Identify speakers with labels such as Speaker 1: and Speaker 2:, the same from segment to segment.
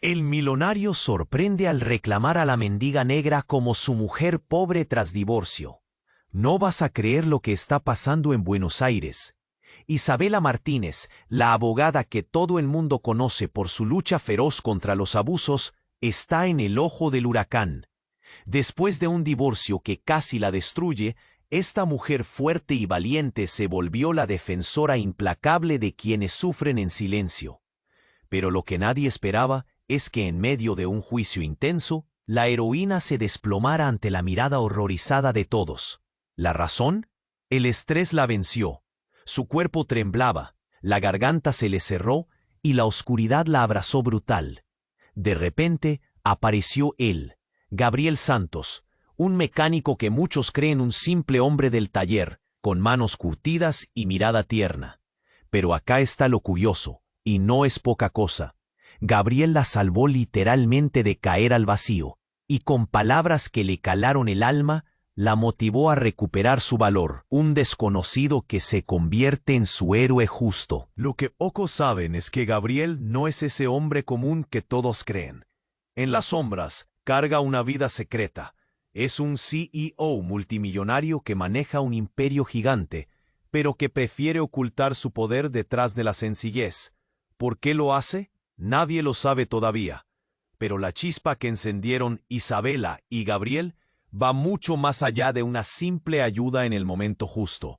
Speaker 1: El millonario sorprende al reclamar a la mendiga negra como su mujer pobre tras divorcio. No vas a creer lo que está pasando en Buenos Aires. Isabela Martínez, la abogada que todo el mundo conoce por su lucha feroz contra los abusos, está en el ojo del huracán. Después de un divorcio que casi la destruye, esta mujer fuerte y valiente se volvió la defensora implacable de quienes sufren en silencio. Pero lo que nadie esperaba es que en medio de un juicio intenso, la heroína se desplomara ante la mirada horrorizada de todos. ¿La razón? El estrés la venció. Su cuerpo temblaba, la garganta se le cerró y la oscuridad la abrazó brutal. De repente apareció él, Gabriel Santos, un mecánico que muchos creen un simple hombre del taller, con manos curtidas y mirada tierna. Pero acá está lo curioso, y no es poca cosa. Gabriel la salvó literalmente de caer al vacío, y con palabras que le calaron el alma, la motivó a recuperar su valor, un desconocido que se convierte en su héroe justo.
Speaker 2: Lo que pocos saben es que Gabriel no es ese hombre común que todos creen. En las sombras, carga una vida secreta. Es un CEO multimillonario que maneja un imperio gigante, pero que prefiere ocultar su poder detrás de la sencillez. ¿Por qué lo hace? Nadie lo sabe todavía. Pero la chispa que encendieron Isabela y Gabriel va mucho más allá de una simple ayuda en el momento justo.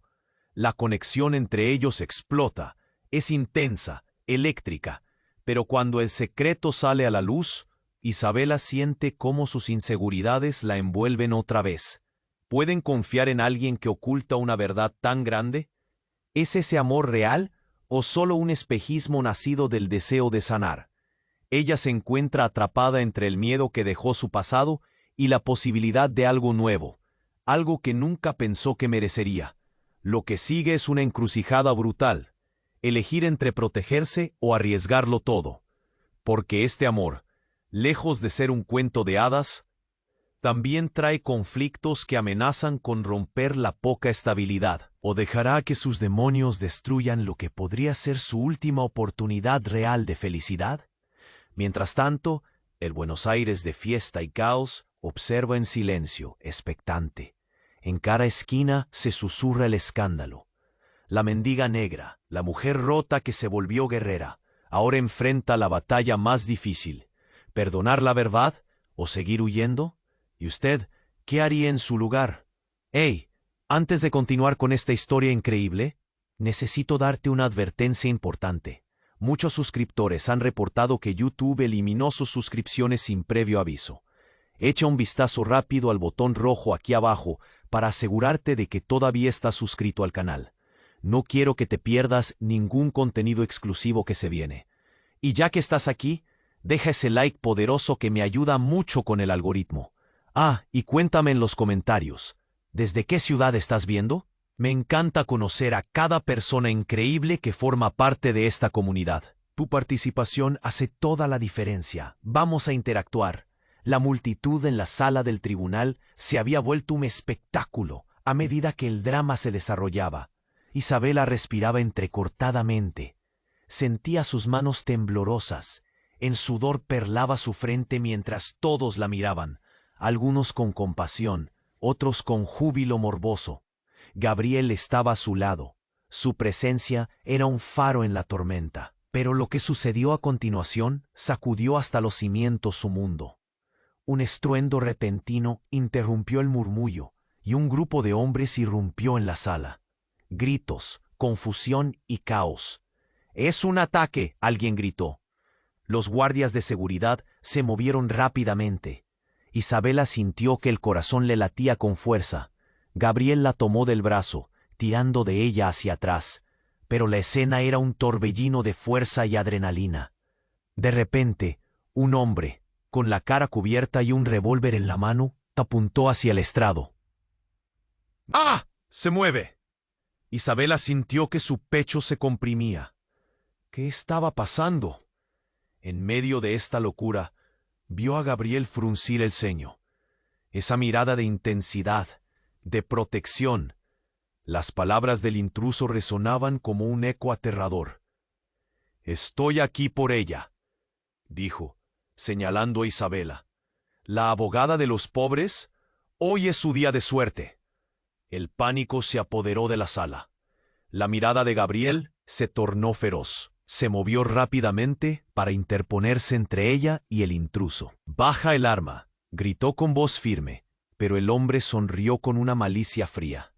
Speaker 2: La conexión entre ellos explota, es intensa, eléctrica, pero cuando el secreto sale a la luz, Isabela siente cómo sus inseguridades la envuelven otra vez. ¿Pueden confiar en alguien que oculta una verdad tan grande? ¿Es ese amor real o solo un espejismo nacido del deseo de sanar? Ella se encuentra atrapada entre el miedo que dejó su pasado y la posibilidad de algo nuevo, algo que nunca pensó que merecería. Lo que sigue es una encrucijada brutal, elegir entre protegerse o arriesgarlo todo. Porque este amor, lejos de ser un cuento de hadas, también trae conflictos que amenazan con romper la poca estabilidad. ¿O dejará que sus demonios destruyan lo que podría ser su última oportunidad real de felicidad? Mientras tanto, el Buenos Aires de fiesta y caos observa en silencio, expectante. En cada esquina se susurra el escándalo. La mendiga negra, la mujer rota que se volvió guerrera, ahora enfrenta la batalla más difícil. ¿Perdonar la verdad o seguir huyendo? ¿Y usted qué haría en su lugar? ¡Hey! Antes de continuar con esta historia increíble, necesito darte una advertencia importante. Muchos suscriptores han reportado que YouTube eliminó sus suscripciones sin previo aviso. Echa un vistazo rápido al botón rojo aquí abajo para asegurarte de que todavía estás suscrito al canal. No quiero que te pierdas ningún contenido exclusivo que se viene. Y ya que estás aquí, deja ese like poderoso que me ayuda mucho con el algoritmo. Ah, y cuéntame en los comentarios, ¿desde qué ciudad estás viendo? Me encanta conocer a cada persona increíble que forma parte de esta comunidad. Tu participación hace toda la diferencia. Vamos a interactuar. La multitud en la sala del tribunal se había vuelto un espectáculo a medida que el drama se desarrollaba. Isabela respiraba entrecortadamente. Sentía sus manos temblorosas. En sudor perlaba su frente mientras todos la miraban, algunos con compasión, otros con júbilo morboso. Gabriel estaba a su lado. Su presencia era un faro en la tormenta. Pero lo que sucedió a continuación sacudió hasta los cimientos su mundo. Un estruendo repentino interrumpió el murmullo y un grupo de hombres irrumpió en la sala. Gritos, confusión y caos. «¡Es un ataque!», alguien gritó. Los guardias de seguridad se movieron rápidamente. Isabela sintió que el corazón le latía con fuerza. Gabriel la tomó del brazo, tirando de ella hacia atrás, pero la escena era un torbellino de fuerza y adrenalina. De repente, un hombre, con la cara cubierta y un revólver en la mano, apuntó hacia el estrado. ¡Ah! ¡Se mueve! Isabela sintió que su pecho se comprimía. ¿Qué estaba pasando? En medio de esta locura, vio a Gabriel fruncir el ceño. Esa mirada de intensidad, de protección. Las palabras del intruso resonaban como un eco aterrador. «Estoy aquí por ella», dijo, señalando a Isabela. ¿La abogada de los pobres? Hoy es su día de suerte. El pánico se apoderó de la sala. La mirada de Gabriel se tornó feroz. Se movió rápidamente para interponerse entre ella y el intruso. «Baja el arma», gritó con voz firme, pero el hombre sonrió con una malicia fría.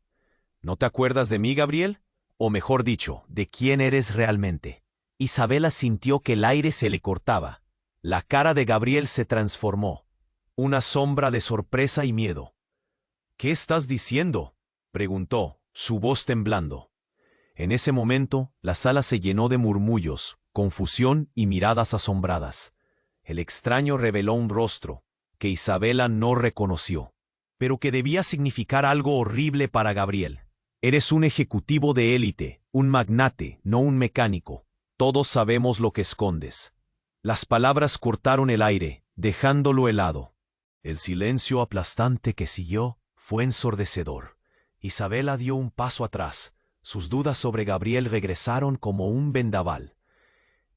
Speaker 2: «¿No te acuerdas de mí, Gabriel? O mejor dicho, ¿de quién eres realmente?» Isabela sintió que el aire se le cortaba. La cara de Gabriel se transformó. Una sombra de sorpresa y miedo. «¿Qué estás diciendo?», preguntó, su voz temblando. En ese momento, la sala se llenó de murmullos, confusión y miradas asombradas. El extraño reveló un rostro que Isabela no reconoció, pero que debía significar algo horrible para Gabriel. «Eres un ejecutivo de élite, un magnate, no un mecánico. Todos sabemos lo que escondes». Las palabras cortaron el aire, dejándolo helado. El silencio aplastante que siguió fue ensordecedor. Isabela dio un paso atrás. Sus dudas sobre Gabriel regresaron como un vendaval.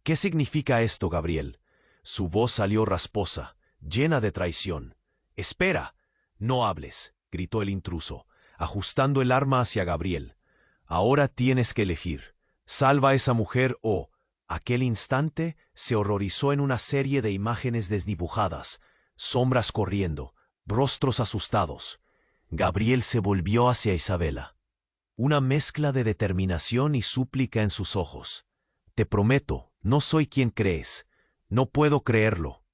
Speaker 2: «¿Qué significa esto, Gabriel?». Su voz salió rasposa, llena de traición. «Espera, no hables», gritó el intruso, ajustando el arma hacia Gabriel. «Ahora tienes que elegir. Salva a esa mujer o...». Aquel instante se horrorizó en una serie de imágenes desdibujadas, sombras corriendo, rostros asustados. Gabriel se volvió hacia Isabela. Una mezcla de determinación y súplica en sus ojos. «Te prometo, no soy quien crees. No puedo creerlo»,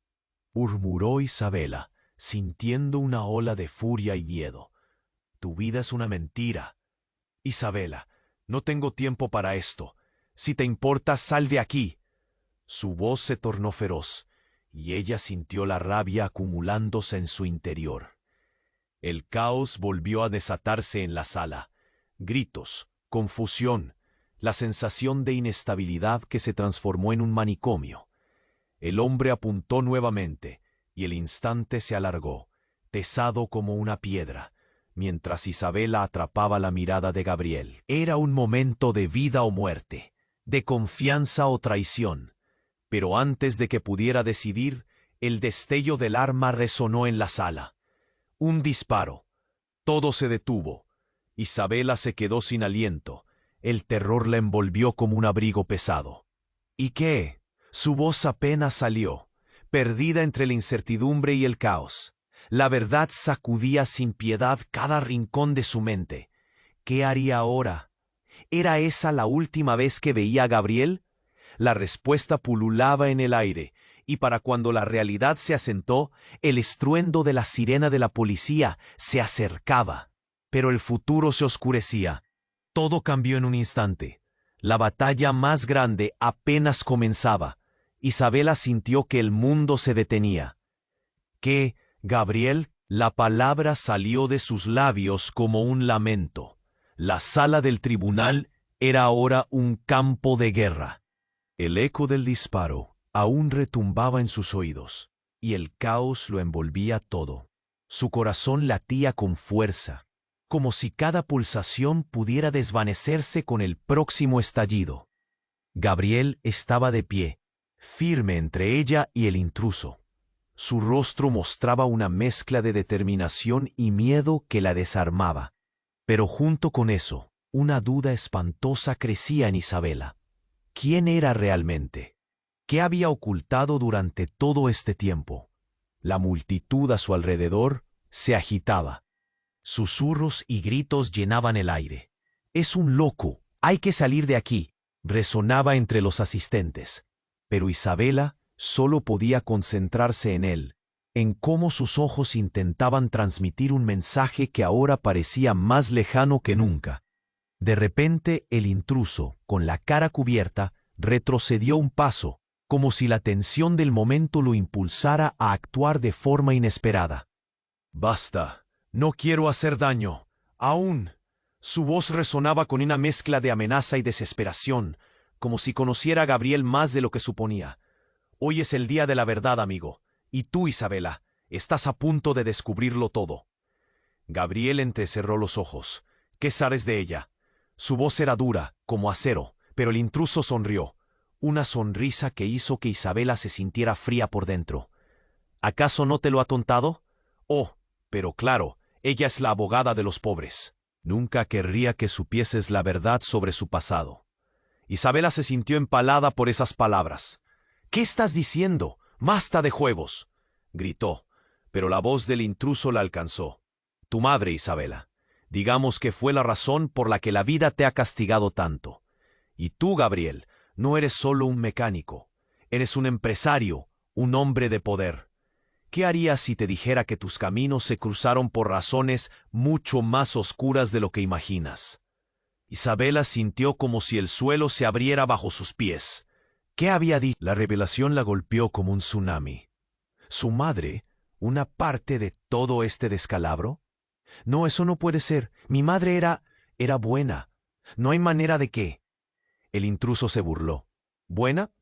Speaker 2: murmuró Isabela, sintiendo una ola de furia y miedo. «Tu vida es una mentira. Isabela, no tengo tiempo para esto. Si te importa, sal de aquí». Su voz se tornó feroz, y ella sintió la rabia acumulándose en su interior. El caos volvió a desatarse en la sala. Gritos, confusión, la sensación de inestabilidad que se transformó en un manicomio. El hombre apuntó nuevamente, y el instante se alargó, pesado como una piedra, mientras Isabela atrapaba la mirada de Gabriel. Era un momento de vida o muerte, de confianza o traición. Pero antes de que pudiera decidir, el destello del arma resonó en la sala. Un disparo. Todo se detuvo. Isabela se quedó sin aliento. El terror la envolvió como un abrigo pesado. «¿Y qué?». Su voz apenas salió, perdida entre la incertidumbre y el caos. La verdad sacudía sin piedad cada rincón de su mente. ¿Qué haría ahora? ¿Era esa la última vez que veía a Gabriel? La respuesta pululaba en el aire, y para cuando la realidad se asentó, el estruendo de la sirena de la policía se acercaba. Pero el futuro se oscurecía. Todo cambió en un instante. La batalla más grande apenas comenzaba. Isabela sintió que el mundo se detenía. «¿Qué, Gabriel?». La palabra salió de sus labios como un lamento. La sala del tribunal era ahora un campo de guerra. El eco del disparo aún retumbaba en sus oídos, y el caos lo envolvía todo. Su corazón latía con fuerza, como si cada pulsación pudiera desvanecerse con el próximo estallido. Gabriel estaba de pie, firme entre ella y el intruso. Su rostro mostraba una mezcla de determinación y miedo que la desarmaba. Pero junto con eso, una duda espantosa crecía en Isabela. ¿Quién era realmente? ¿Qué había ocultado durante todo este tiempo? La multitud a su alrededor se agitaba. Susurros y gritos llenaban el aire. «Es un loco, hay que salir de aquí», resonaba entre los asistentes. Pero Isabela solo podía concentrarse en él, en cómo sus ojos intentaban transmitir un mensaje que ahora parecía más lejano que nunca. De repente, el intruso, con la cara cubierta, retrocedió un paso, como si la tensión del momento lo impulsara a actuar de forma inesperada. «Basta. No quiero hacer daño. Aún». Su voz resonaba con una mezcla de amenaza y desesperación, como si conociera a Gabriel más de lo que suponía. «Hoy es el día de la verdad, amigo. Y tú, Isabela, estás a punto de descubrirlo todo». Gabriel entrecerró los ojos. «¿Qué sabes de ella?». Su voz era dura, como acero, pero el intruso sonrió. Una sonrisa que hizo que Isabela se sintiera fría por dentro.
Speaker 1: ¿Acaso no te lo ha contado? Oh, pero claro, ella es la abogada de los pobres. Nunca querría que supieses la verdad sobre su pasado. Isabela se sintió empalada por esas palabras. ¿Qué estás diciendo? ¡Basta de juegos!, gritó, pero la voz del intruso la alcanzó. Tu madre, Isabela. Digamos que fue la razón por la que la vida te ha castigado tanto. Y tú, Gabriel, no eres solo un mecánico. Eres un empresario, un hombre de poder. ¿Qué harías si te dijera que tus caminos se cruzaron por razones mucho más oscuras de lo que imaginas? Isabela sintió como si el suelo se abriera bajo sus pies. ¿Qué había dicho? La revelación la golpeó como un tsunami. ¿Su madre, una parte de todo este descalabro? No, eso no puede ser. Mi madre era buena. No hay manera de que... El intruso se burló. ¿Buena?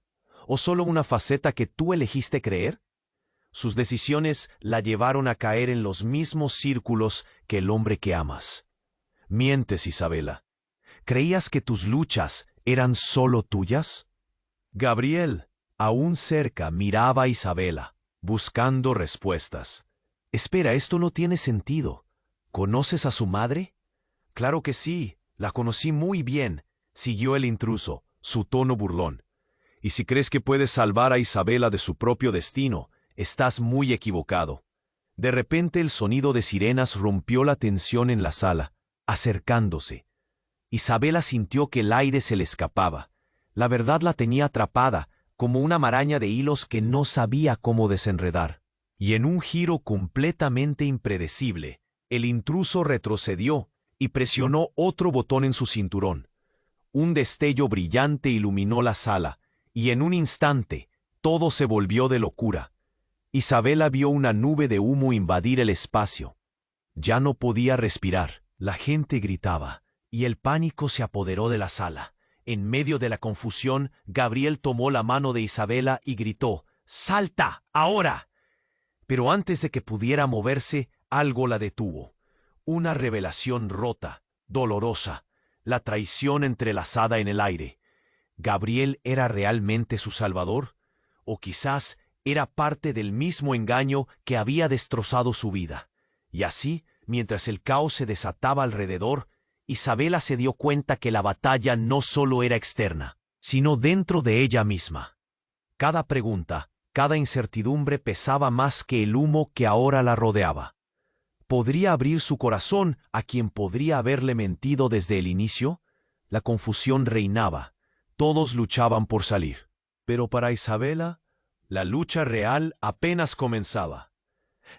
Speaker 1: ¿O solo una faceta que tú elegiste creer? Sus decisiones la llevaron a caer en los mismos círculos que el hombre que amas. Mientes, Isabela. ¿Creías que tus luchas eran solo tuyas? Gabriel, aún cerca, miraba a Isabela, buscando respuestas. Espera, esto no tiene sentido. ¿Conoces a su madre? Claro que sí, la conocí muy bien, siguió el intruso, su tono burlón. Y si crees que puedes salvar a Isabela de su propio destino, estás muy equivocado. De repente el sonido de sirenas rompió la tensión en la sala, acercándose. Isabela sintió que el aire se le escapaba. La verdad la tenía atrapada, como una maraña de hilos que no sabía cómo desenredar. Y en un giro completamente impredecible, el intruso retrocedió y presionó otro botón en su cinturón. Un destello brillante iluminó la sala, y en un instante, todo se volvió de locura. Isabela vio una nube de humo invadir el espacio. Ya no podía respirar. La gente gritaba, y el pánico se apoderó de la sala. En medio de la confusión, Gabriel tomó la mano de Isabela y gritó, ¡Salta, ahora! Pero antes de que pudiera moverse, algo la detuvo. Una revelación rota, dolorosa, la traición entrelazada en el aire. ¿Gabriel era realmente su salvador? ¿O quizás era parte del mismo engaño que había destrozado su vida? Y así, mientras el caos se desataba alrededor, Isabela se dio cuenta que la batalla no solo era externa, sino dentro de ella misma. Cada pregunta, cada incertidumbre pesaba más que el humo que ahora la rodeaba. ¿Podría abrir su corazón a quien podría haberle mentido desde el inicio? La confusión reinaba. Todos luchaban por salir. Pero para Isabela, la lucha real apenas comenzaba.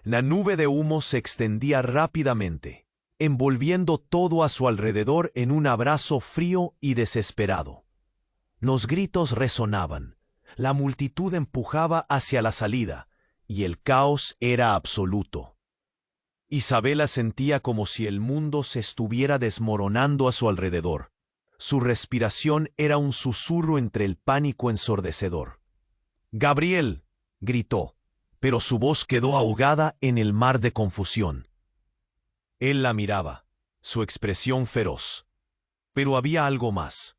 Speaker 1: La nube de humo se extendía rápidamente, envolviendo todo a su alrededor en un abrazo frío y desesperado. Los gritos resonaban, la multitud empujaba hacia la salida, y el caos era absoluto. Isabela sentía como si el mundo se estuviera desmoronando a su alrededor. Su respiración era un susurro entre el pánico ensordecedor. «¡Gabriel!», gritó, pero su voz quedó ahogada en el mar de confusión. Él la miraba, su expresión feroz. Pero había algo más.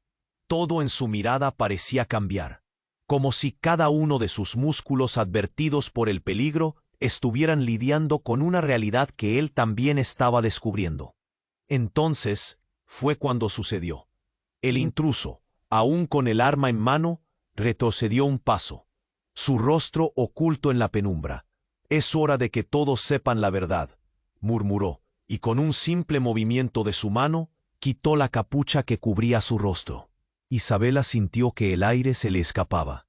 Speaker 1: Todo en su mirada parecía cambiar, como si cada uno de sus músculos advertidos por el peligro estuvieran lidiando con una realidad que él también estaba descubriendo. Entonces fue cuando sucedió. El intruso, aún con el arma en mano, retrocedió un paso, su rostro oculto en la penumbra. «Es hora de que todos sepan la verdad», murmuró, y con un simple movimiento de su mano, quitó la capucha que cubría su rostro. Isabela sintió que el aire se le escapaba.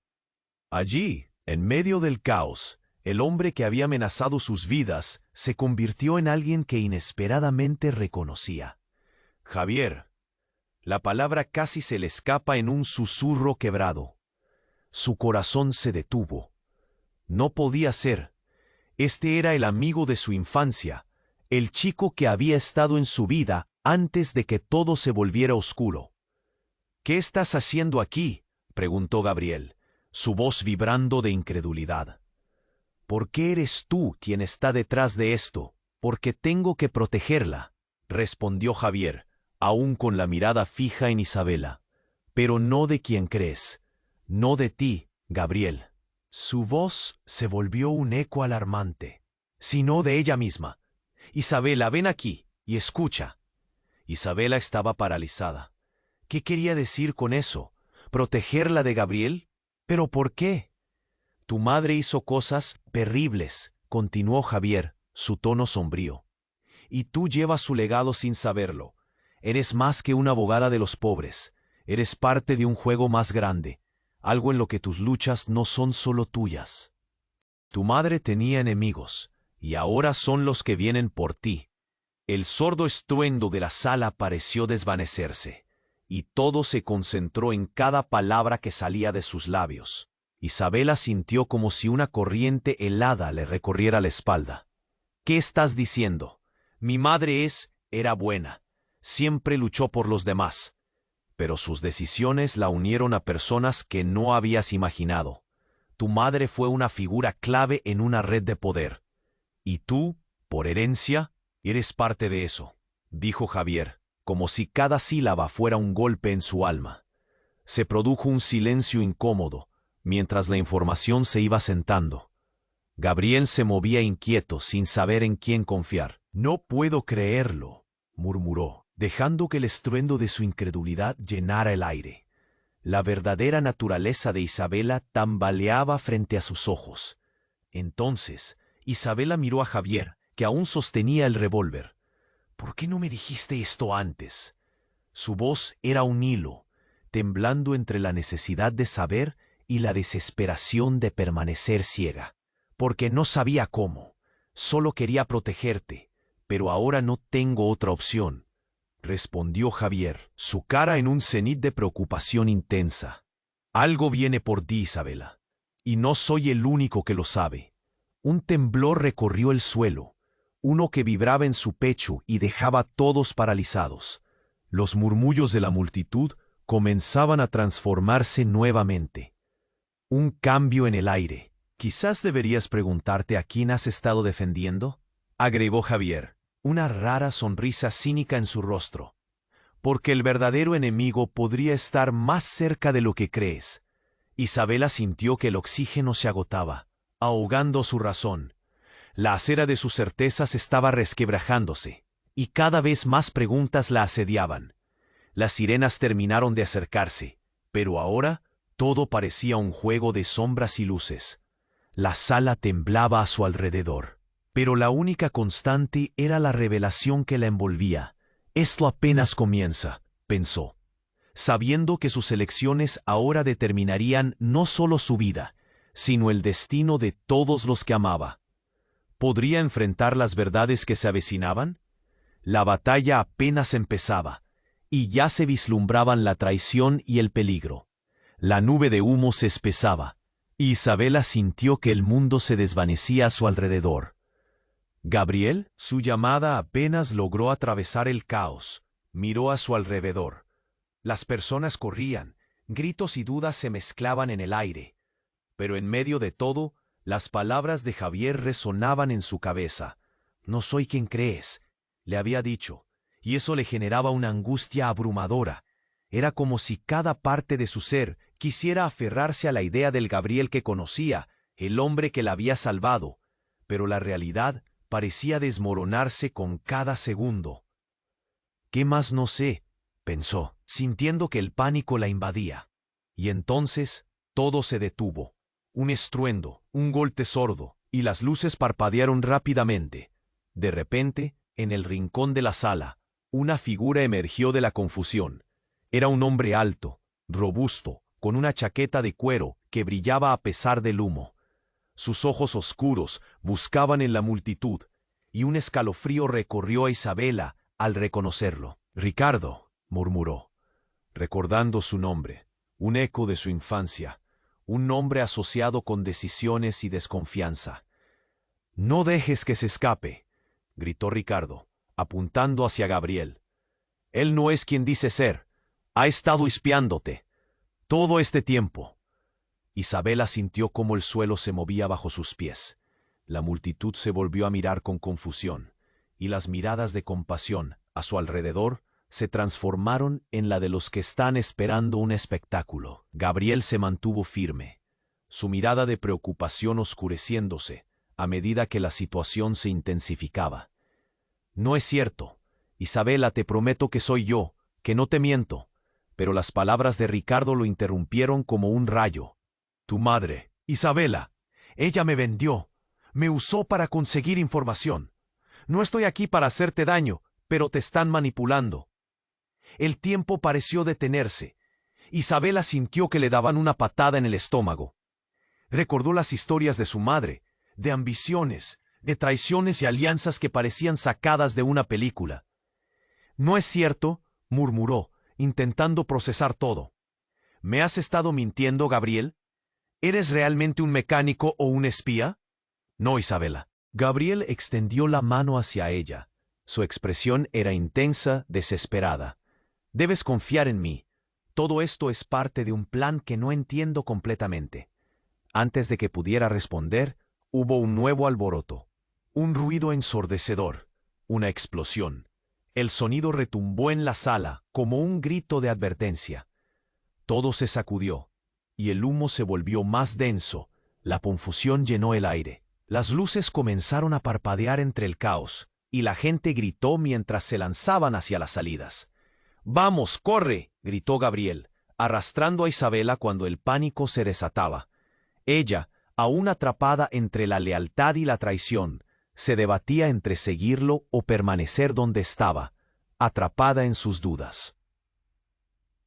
Speaker 1: Allí, en medio del caos, el hombre que había amenazado sus vidas se convirtió en alguien que inesperadamente reconocía. «Javier». La palabra casi se le escapa en un susurro quebrado. Su corazón se detuvo. No podía ser. Este era el amigo de su infancia, el chico que había estado en su vida antes de que todo se volviera oscuro. «¿Qué estás haciendo aquí?», preguntó Gabriel, su voz vibrando de incredulidad. «¿Por qué eres tú quien está detrás de esto?». «Porque tengo que protegerla», respondió Javier, aún con la mirada fija en Isabela. «Pero no de quien crees, no de ti, Gabriel». Su voz se volvió un eco alarmante, sino de ella misma. Isabela, ven aquí y escucha. Isabela estaba paralizada. ¿Qué quería decir con eso? ¿Protegerla de Gabriel? ¿Pero por qué? Tu madre hizo cosas terribles, continuó Javier, su tono sombrío. Y tú llevas su legado sin saberlo. Eres más que una abogada de los pobres. Eres parte de un juego más grande, algo en lo que tus luchas no son solo tuyas. Tu madre tenía enemigos, y ahora son los que vienen por ti. El sordo estruendo de la sala pareció desvanecerse, y todo se concentró en cada palabra que salía de sus labios. Isabela sintió como si una corriente helada le recorriera la espalda. ¿Qué estás diciendo? Mi madre era buena. Siempre luchó por los demás. Pero sus decisiones la unieron a personas que no habías imaginado. Tu madre fue una figura clave en una red de poder. Y tú, por herencia, eres parte de eso, dijo Javier, como si cada sílaba fuera un golpe en su alma. Se produjo un silencio incómodo, mientras la información se iba sentando. Gabriel se movía inquieto, sin saber en quién confiar. No puedo creerlo, murmuró, dejando que el estruendo de su incredulidad llenara el aire. La verdadera naturaleza de Isabela tambaleaba frente a sus ojos. Entonces, Isabela miró a Javier, que aún sostenía el revólver. ¿Por qué no me dijiste esto antes? Su voz era un hilo, temblando entre la necesidad de saber y la desesperación de permanecer ciega. Porque no sabía cómo. Solo quería protegerte, pero ahora no tengo otra opción, respondió Javier, su cara en un cenit de preocupación intensa. Algo viene por ti, Isabela, y no soy el único que lo sabe. Un temblor recorrió el suelo, uno que vibraba en su pecho y dejaba a todos paralizados. Los murmullos de la multitud comenzaban a transformarse nuevamente. Un cambio en el aire. Quizás deberías preguntarte a quién has estado defendiendo, agregó Javier, una rara sonrisa cínica en su rostro. Porque el verdadero enemigo podría estar más cerca de lo que crees. Isabela sintió que el oxígeno se agotaba, ahogando su razón. La acera de sus certezas estaba resquebrajándose, y cada vez más preguntas la asediaban. Las sirenas terminaron de acercarse, pero ahora todo parecía un juego de sombras y luces. La sala temblaba a su alrededor, pero la única constante era la revelación que la envolvía. Esto apenas comienza, pensó, sabiendo que sus elecciones ahora determinarían no solo su vida, sino el destino de todos los que amaba. ¿Podría enfrentar las verdades que se avecinaban? La batalla apenas empezaba, y ya se vislumbraban la traición y el peligro. La nube de humo se espesaba. Isabela sintió que el mundo se desvanecía a su alrededor. Gabriel, su llamada apenas logró atravesar el caos. Miró a su alrededor. Las personas corrían, gritos y dudas se mezclaban en el aire. Pero en medio de todo, las palabras de Javier resonaban en su cabeza. No soy quien crees, le había dicho, y eso le generaba una angustia abrumadora. Era como si cada parte de su ser quisiera aferrarse a la idea del Gabriel que conocía, el hombre que la había salvado, pero la realidad parecía desmoronarse con cada segundo. ¿Qué más no sé?, pensó, sintiendo que el pánico la invadía. Y entonces todo se detuvo. Un estruendo, un golpe sordo, y las luces parpadearon rápidamente. De repente, en el rincón de la sala, una figura emergió de la confusión. Era un hombre alto, robusto, con una chaqueta de cuero que brillaba a pesar del humo. Sus ojos oscuros buscaban en la multitud, y un escalofrío recorrió a Isabela al reconocerlo. «Ricardo», murmuró, recordando su nombre, un eco de su infancia, un nombre asociado con decisiones y desconfianza. «No dejes que se escape», gritó Ricardo, apuntando hacia Gabriel. «Él no es quien dice ser. Ha estado espiándote todo este tiempo». Isabela sintió cómo el suelo se movía bajo sus pies. La multitud se volvió a mirar con confusión, y las miradas de compasión a su alrededor se transformaron en la de los que están esperando un espectáculo. Gabriel se mantuvo firme. su mirada de preocupación oscureciéndose a medida que la situación se intensificaba. «No es cierto. Isabela, te prometo que soy yo, que no te miento». Pero las palabras de Ricardo lo interrumpieron como un rayo. «Tu madre, Isabela, ella me vendió, me usó para conseguir información. No estoy aquí para hacerte daño, pero te están manipulando». El tiempo pareció detenerse. Isabela sintió que le daban una patada en el estómago. Recordó las historias de su madre, de ambiciones, de traiciones y alianzas que parecían sacadas de una película. «No es cierto», murmuró, intentando procesar todo. «¿Me has estado mintiendo, Gabriel? ¿Eres realmente un mecánico o un espía?» «No, Isabela». Gabriel extendió la mano hacia ella. Su expresión era intensa, desesperada. «Debes confiar en mí. Todo esto es parte de un plan que no entiendo completamente». Antes de que pudiera responder, hubo un nuevo alboroto. Un ruido ensordecedor. Una explosión. El sonido retumbó en la sala como un grito de advertencia. Todo se sacudió, y el humo se volvió más denso. La confusión llenó el aire. Las luces comenzaron a parpadear entre el caos, y la gente gritó mientras se lanzaban hacia las salidas. «¡Vamos, corre!», gritó Gabriel, arrastrando a Isabela cuando el pánico se desataba. Ella, aún atrapada entre la lealtad y la traición, se debatía entre seguirlo o permanecer donde estaba, atrapada en sus dudas.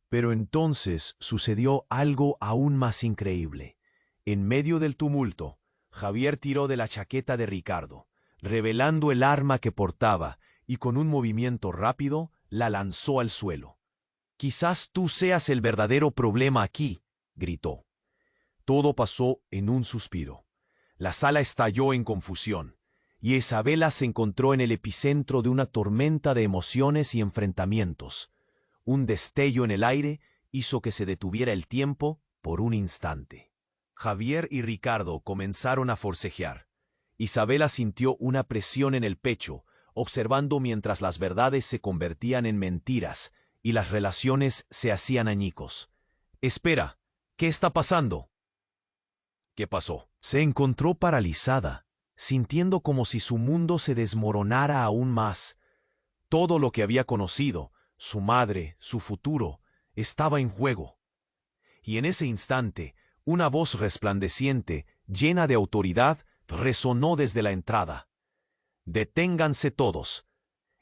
Speaker 1: Pero entonces sucedió algo aún más increíble. En medio del tumulto, Javier tiró de la chaqueta de Ricardo, revelando el arma que portaba, y con un movimiento rápido la lanzó al suelo. «Quizás tú seas el verdadero problema aquí», gritó. Todo pasó en un suspiro. La sala estalló en confusión, y Isabela se encontró en el epicentro de una tormenta de emociones y enfrentamientos. Un destello en el aire hizo que se detuviera el tiempo por un instante. Javier y Ricardo comenzaron a forcejear. Isabela sintió una presión en el pecho, observando mientras las verdades se convertían en mentiras y las relaciones se hacían añicos. «Espera, ¿qué está pasando?». «¿Qué pasó?». Se encontró paralizada, sintiendo como si su mundo se desmoronara aún más. Todo lo que había conocido, su madre, su futuro, estaba en juego. Y en ese instante, una voz resplandeciente, llena de autoridad, resonó desde la entrada. «Deténganse todos».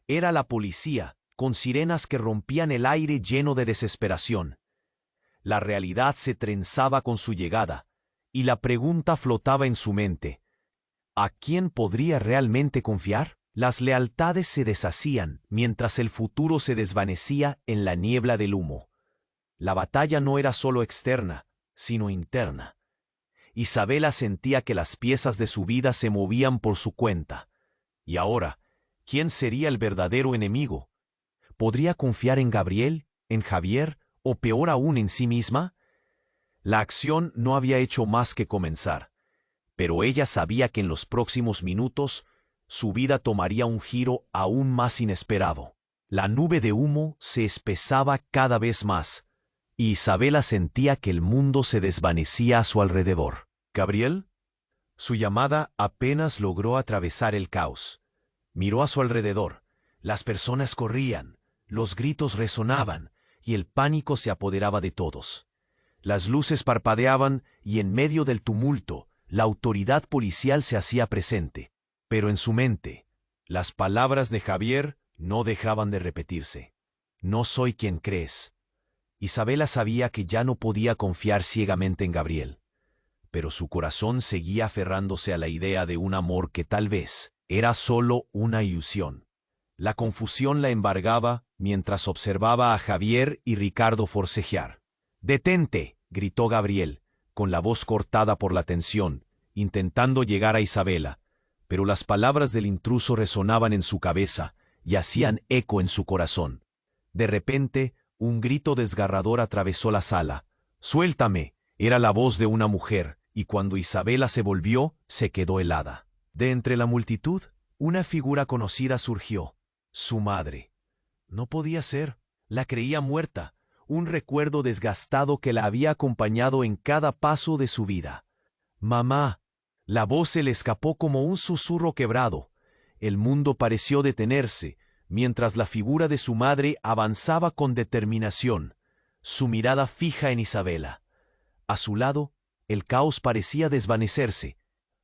Speaker 1: Era la policía, con sirenas que rompían el aire lleno de desesperación. La realidad se trenzaba con su llegada, y la pregunta flotaba en su mente. ¿A quién podría realmente confiar? Las lealtades se deshacían mientras el futuro se desvanecía en la niebla del humo. La batalla no era solo externa, sino interna. Isabela sentía que las piezas de su vida se movían por su cuenta. Y ahora, ¿quién sería el verdadero enemigo? ¿Podría confiar en Gabriel, en Javier, o peor aún en sí misma? La acción no había hecho más que comenzar, pero ella sabía que en los próximos minutos su vida tomaría un giro aún más inesperado. La nube de humo se espesaba cada vez más, y Isabela sentía que el mundo se desvanecía a su alrededor. «¿Gabriel?». Su llamada apenas logró atravesar el caos. Miró a su alrededor. Las personas corrían, los gritos resonaban, y el pánico se apoderaba de todos. Las luces parpadeaban y en medio del tumulto, la autoridad policial se hacía presente. Pero en su mente, las palabras de Javier no dejaban de repetirse. «No soy quien crees». Isabela sabía que ya no podía confiar ciegamente en Gabriel, pero su corazón seguía aferrándose a la idea de un amor que tal vez era solo una ilusión. La confusión la embargaba mientras observaba a Javier y Ricardo forcejear. «¡Detente!», gritó Gabriel, con la voz cortada por la tensión, intentando llegar a Isabela, pero las palabras del intruso resonaban en su cabeza y hacían eco en su corazón. De repente, un grito desgarrador atravesó la sala. «¡Suéltame!», era la voz de una mujer, y cuando Isabela se volvió, se quedó helada. De entre la multitud, una figura conocida surgió. Su madre. No podía ser. La creía muerta, un recuerdo desgastado que la había acompañado en cada paso de su vida. Mamá. La voz se le escapó como un susurro quebrado. El mundo pareció detenerse, mientras la figura de su madre avanzaba con determinación, su mirada fija en Isabela. A su lado, el caos parecía desvanecerse.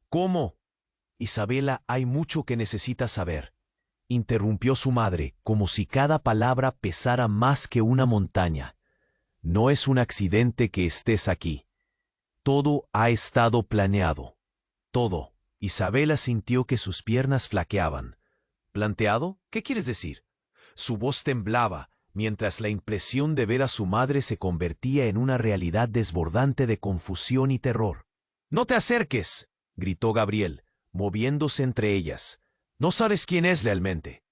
Speaker 1: ¿Cómo? Isabela, hay mucho que necesitas saber, interrumpió su madre, como si cada palabra pesara más que una montaña. No es un accidente que estés aquí. Todo ha estado planeado. Todo. Isabela sintió que sus piernas flaqueaban. ¿Planteado? ¿Qué quieres decir? Su voz temblaba, mientras la impresión de ver a su madre se convertía en una realidad desbordante de confusión y terror. «¡No te acerques!», gritó Gabriel, moviéndose entre ellas. «No sabes quién es realmente».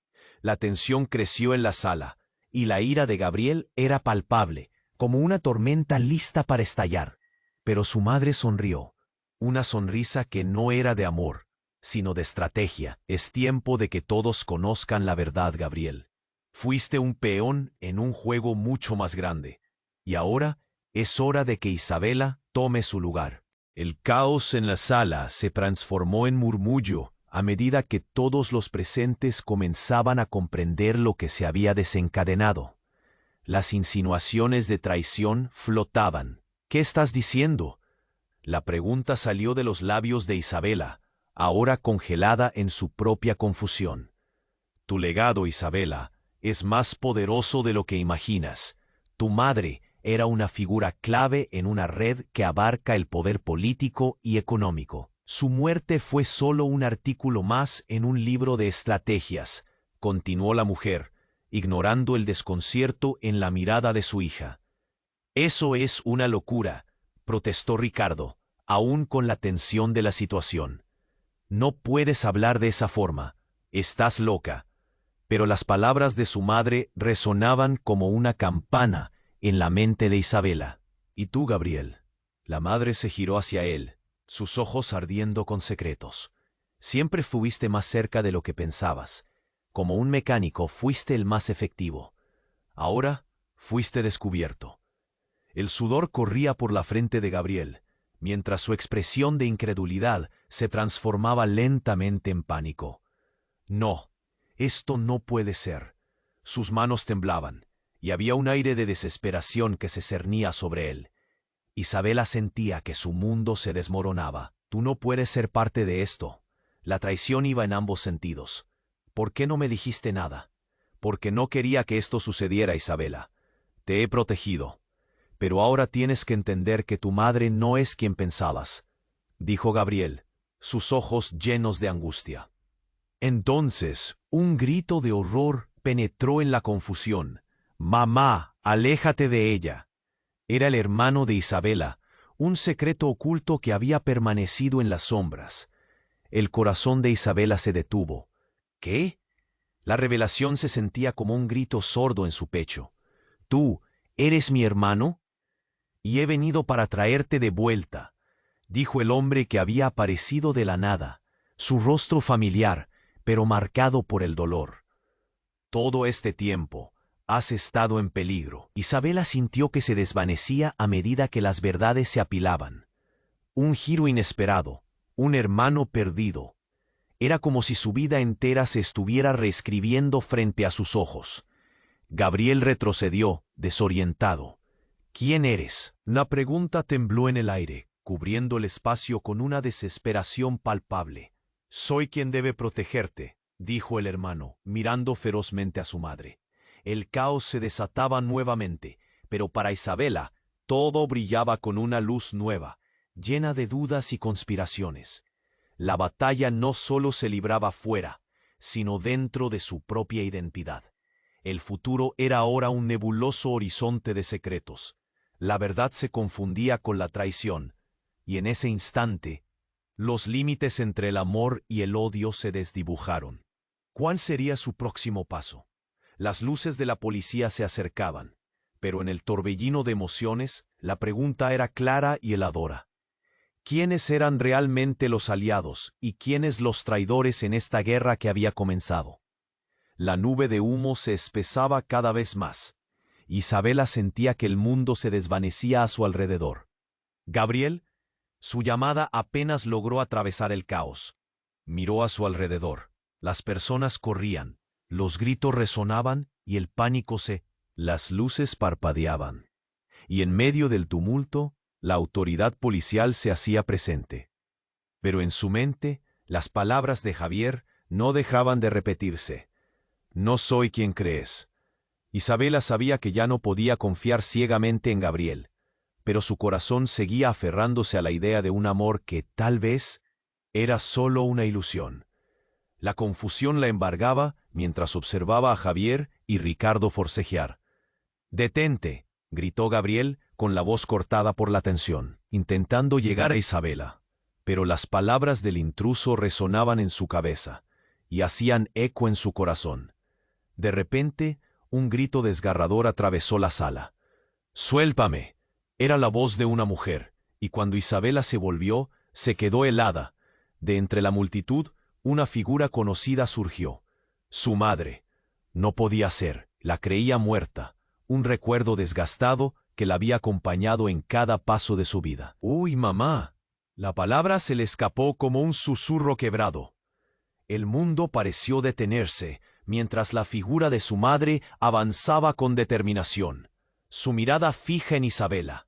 Speaker 1: La tensión creció en la sala, y la ira de Gabriel era palpable, como una tormenta lista para estallar. Pero su madre sonrió, una sonrisa que no era de amor, sino de estrategia. «Es tiempo de que todos conozcan la verdad, Gabriel. Fuiste un peón en un juego mucho más grande, y ahora es hora de que Isabela tome su lugar». El caos en la sala se transformó en murmullo a medida que todos los presentes comenzaban a comprender lo que se había desencadenado. Las insinuaciones de traición flotaban. «¿Qué estás diciendo?». La pregunta salió de los labios de Isabela, ahora congelada en su propia confusión. «Tu legado, Isabela, es más poderoso de lo que imaginas. Tu madre era una figura clave en una red que abarca el poder político y económico. Su muerte fue solo un artículo más en un libro de estrategias», continuó la mujer, ignorando el desconcierto en la mirada de su hija. «Eso es una locura», protestó Ricardo, aún con la tensión de la situación. «No puedes hablar de esa forma. Estás loca». Pero las palabras de su madre resonaban como una campana en la mente de Isabela. «¿Y tú, Gabriel?». La madre se giró hacia él, sus ojos ardiendo con secretos. «Siempre fuiste más cerca de lo que pensabas. Como un mecánico fuiste el más efectivo. Ahora fuiste descubierto». El sudor corría por la frente de Gabriel, mientras su expresión de incredulidad se transformaba lentamente en pánico. «No, esto no puede ser». Sus manos temblaban, y había un aire de desesperación que se cernía sobre él. Isabela sentía que su mundo se desmoronaba. «Tú no puedes ser parte de esto». La traición iba en ambos sentidos. «¿Por qué no me dijiste nada?». «Porque no quería que esto sucediera, Isabela. Te he protegido. Pero ahora tienes que entender que tu madre no es quien pensabas», dijo Gabriel, sus ojos llenos de angustia. Entonces, un grito de horror penetró en la confusión. «¡Mamá, aléjate de ella!». Era el hermano de Isabela, un secreto oculto que había permanecido en las sombras. El corazón de Isabela se detuvo. ¿Qué? La revelación se sentía como un grito sordo en su pecho. «¿Tú eres mi hermano? Y he venido para traerte de vuelta», dijo el hombre que había aparecido de la nada, su rostro familiar, pero marcado por el dolor. «Todo este tiempo has estado en peligro». Isabela sintió que se desvanecía a medida que las verdades se apilaban. Un giro inesperado, un hermano perdido. Era como si su vida entera se estuviera reescribiendo frente a sus ojos. Gabriel retrocedió, desorientado. «¿Quién eres?». La pregunta tembló en el aire, cubriendo el espacio con una desesperación palpable. «Soy quien debe protegerte», dijo el hermano, mirando ferozmente a su madre. El caos se desataba nuevamente, pero para Isabela todo brillaba con una luz nueva, llena de dudas y conspiraciones. La batalla no solo se libraba fuera, sino dentro de su propia identidad. El futuro era ahora un nebuloso horizonte de secretos. La verdad se confundía con la traición, y en ese instante, los límites entre el amor y el odio se desdibujaron. ¿Cuál sería su próximo paso? Las luces de la policía se acercaban, pero en el torbellino de emociones, la pregunta era clara y heladora. ¿Quiénes eran realmente los aliados y quiénes los traidores en esta guerra que había comenzado? La nube de humo se espesaba cada vez más. Isabela sentía que el mundo se desvanecía a su alrededor. «Gabriel», Su llamada apenas logró atravesar el caos. Miró a su alrededor. Las personas corrían, los gritos resonaban y el pánico Las luces parpadeaban. Y en medio del tumulto, la autoridad policial se hacía presente. Pero en su mente, las palabras de Javier no dejaban de repetirse. No soy quien crees. Isabela sabía que ya no podía confiar ciegamente en Gabriel, pero su corazón seguía aferrándose a la idea de un amor que, tal vez, era solo una ilusión. La confusión la embargaba mientras observaba a Javier y Ricardo forcejear. «¡Detente!», gritó Gabriel con la voz cortada por la tensión, intentando llegar a Isabela. Pero las palabras del intruso resonaban en su cabeza y hacían eco en su corazón. De repente, un grito desgarrador atravesó la sala. «¡Suéltame!». Era la voz de una mujer, y cuando Isabela se volvió, se quedó helada. De entre la multitud, una figura conocida surgió. Su madre. No podía ser, la creía muerta, un recuerdo desgastado que la había acompañado en cada paso de su vida. «¡Uy, mamá!». La palabra se le escapó como un susurro quebrado. El mundo pareció detenerse, mientras la figura de su madre avanzaba con determinación, su mirada fija en Isabela.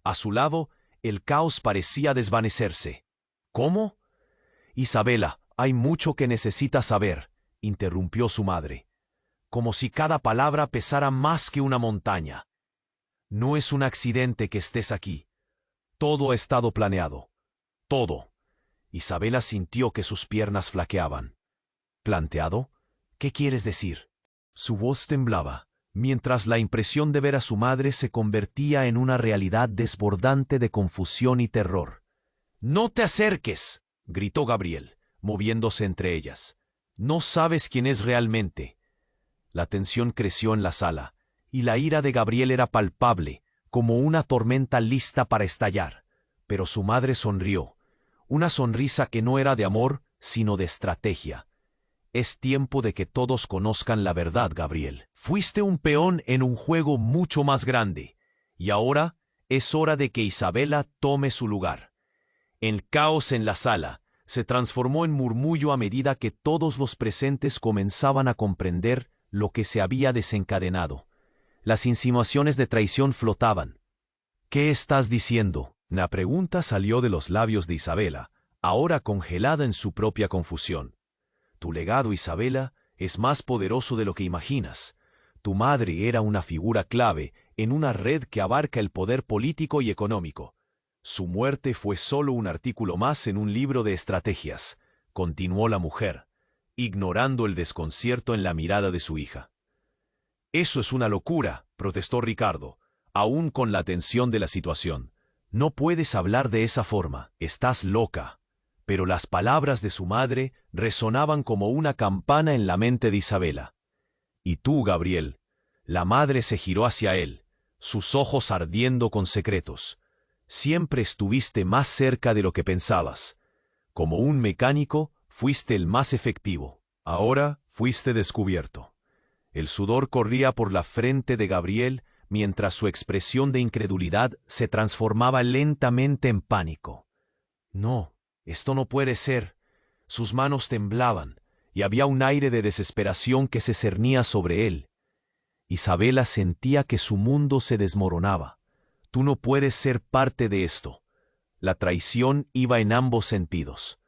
Speaker 1: A su lado, el caos parecía desvanecerse. «¿Cómo?». «Isabela, hay mucho que necesitas saber», interrumpió su madre, como si cada palabra pesara más que una montaña. «No es un accidente que estés aquí. Todo ha estado planeado. Todo». Isabela sintió que sus piernas flaqueaban. «¿Planteado? ¿Qué quieres decir?». Su voz temblaba, mientras la impresión de ver a su madre se convertía en una realidad desbordante de confusión y terror. «¡No te acerques!», gritó Gabriel, moviéndose entre ellas. «No sabes quién es realmente». La tensión creció en la sala, y la ira de Gabriel era palpable, como una tormenta lista para estallar. Pero su madre sonrió, una sonrisa que no era de amor, sino de estrategia. «Es tiempo de que todos conozcan la verdad, Gabriel. Fuiste un peón en un juego mucho más grande, y ahora es hora de que Isabela tome su lugar». El caos en la sala se transformó en murmullo a medida que todos los presentes comenzaban a comprender lo que se había desencadenado. Las insinuaciones de traición flotaban. «¿Qué estás diciendo?». La pregunta salió de los labios de Isabela, ahora congelada en su propia confusión. «Tu legado, Isabela, es más poderoso de lo que imaginas. Tu madre era una figura clave en una red que abarca el poder político y económico. Su muerte fue solo un artículo más en un libro de estrategias», continuó la mujer, ignorando el desconcierto en la mirada de su hija. «Eso es una locura», protestó Ricardo, aún con la tensión de la situación. «No puedes hablar de esa forma, estás loca». Pero las palabras de su madre resonaban como una campana en la mente de Isabela. «¿Y tú, Gabriel?». La madre se giró hacia él, sus ojos ardiendo con secretos. «Siempre estuviste más cerca de lo que pensabas. Como un mecánico, fuiste el más efectivo. Ahora fuiste descubierto». El sudor corría por la frente de Gabriel mientras su expresión de incredulidad se transformaba lentamente en pánico. «No, esto no puede ser». Sus manos temblaban y había un aire de desesperación que se cernía sobre él. Isabela sentía que su mundo se desmoronaba. «Tú no puedes ser parte de esto». La traición iba en ambos sentidos.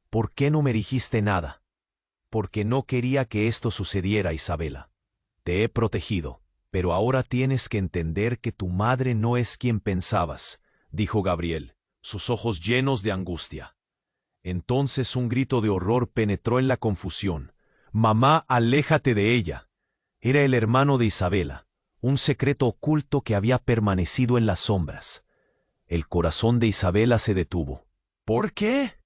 Speaker 1: «¿Por qué no me dijiste nada?». «Porque no quería que esto sucediera, Isabela. Te he protegido, pero ahora tienes que entender que tu madre no es quien pensabas», dijo Gabriel, sus ojos llenos de angustia. Entonces un grito de horror penetró en la confusión. «¡Mamá, aléjate de ella!». Era el hermano de Isabela, un secreto oculto que había permanecido en las sombras. El corazón de Isabela se detuvo. «¿Por qué?».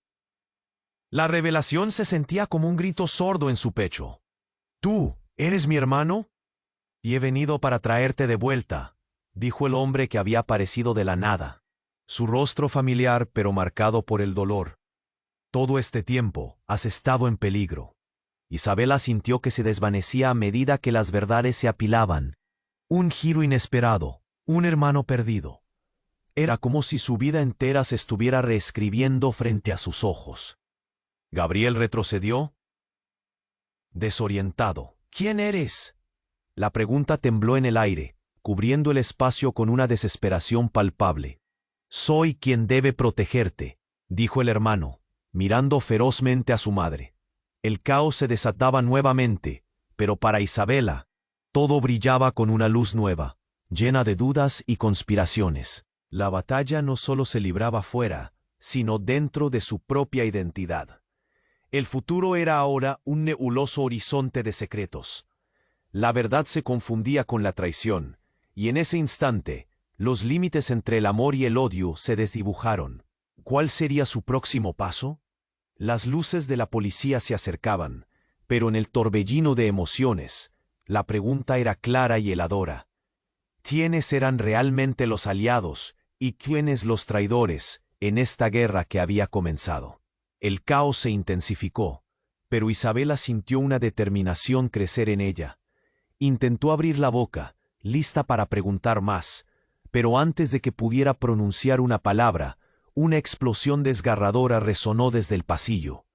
Speaker 1: La revelación se sentía como un grito sordo en su pecho. «¿Tú eres mi hermano?». «Y he venido para traerte de vuelta», dijo el hombre que había aparecido de la nada, su rostro familiar pero marcado por el dolor. «Todo este tiempo has estado en peligro». Isabela sintió que se desvanecía a medida que las verdades se apilaban. Un giro inesperado, un hermano perdido. Era como si su vida entera se estuviera reescribiendo frente a sus ojos.
Speaker 2: Gabriel retrocedió,
Speaker 1: desorientado. ¿Quién eres? La pregunta tembló en el aire, cubriendo el espacio con una desesperación palpable. Soy quien debe protegerte, dijo el hermano, mirando ferozmente a su madre. El caos se desataba nuevamente, pero para Isabela, todo brillaba con una luz nueva, llena de dudas y conspiraciones. La batalla no solo se libraba fuera, sino dentro de su propia identidad. El futuro era ahora un nebuloso horizonte de secretos. La verdad se confundía con la traición, y en ese instante, los límites entre el amor y el odio se desdibujaron. ¿Cuál sería su próximo paso? Las luces de la policía se acercaban, pero en el torbellino de emociones, la pregunta era clara y heladora. ¿Quiénes eran realmente los aliados y quiénes los traidores en esta guerra que había comenzado? El caos se intensificó, pero Isabela sintió una determinación crecer en ella. Intentó abrir la boca, lista para preguntar más, pero antes de que pudiera pronunciar una palabra, una explosión desgarradora resonó desde el pasillo.